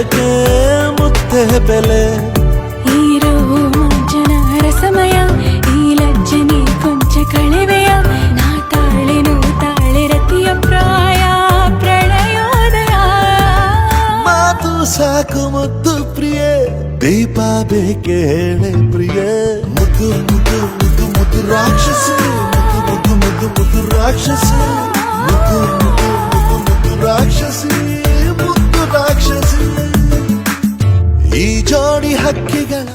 ಕೊಂಚಕ್ಕೆ ಮುತ್ತೆ ಬೆಲೆ ಈರೋ ಮಂಜನ ರಸಮಯ ಈ ಲಜ್ಜನೆ ಕೊಂಚ ಕಳೆವೆಯ ನಾ ತಾಳೆನು ತಾಳೆ ರತಿಯ ಪ್ರಾಯ ಪ್ರಳಯೋದಯ ಮಾತು ಸಾಕು ಮುದ್ದು ಪ್ರಿಯೆ ದೀಪ ಬೇಕೆ ಹೇಳೆ ಪ್ರಿಯೆ ಮುದ್ದು ಮುದ್ದು ಮುದ್ದು ಮುದ್ದು ರಾಕ್ಷಸಿ ಮುದ್ದು ಮುದ್ದು ಮುದ್ದು ಮುದ್ದು ರಾಕ್ಷಸಿ ಮುದ್ದು ಮುದ್ದು ಮುದ್ದು ಮುದ್ದು ರಾಕ್ಷಸಿ ಮುದ್ದು ರಾಕ್ಷಸಿ ಈ ಜೋಡಿ ಹಕ್ಕಿಗಳ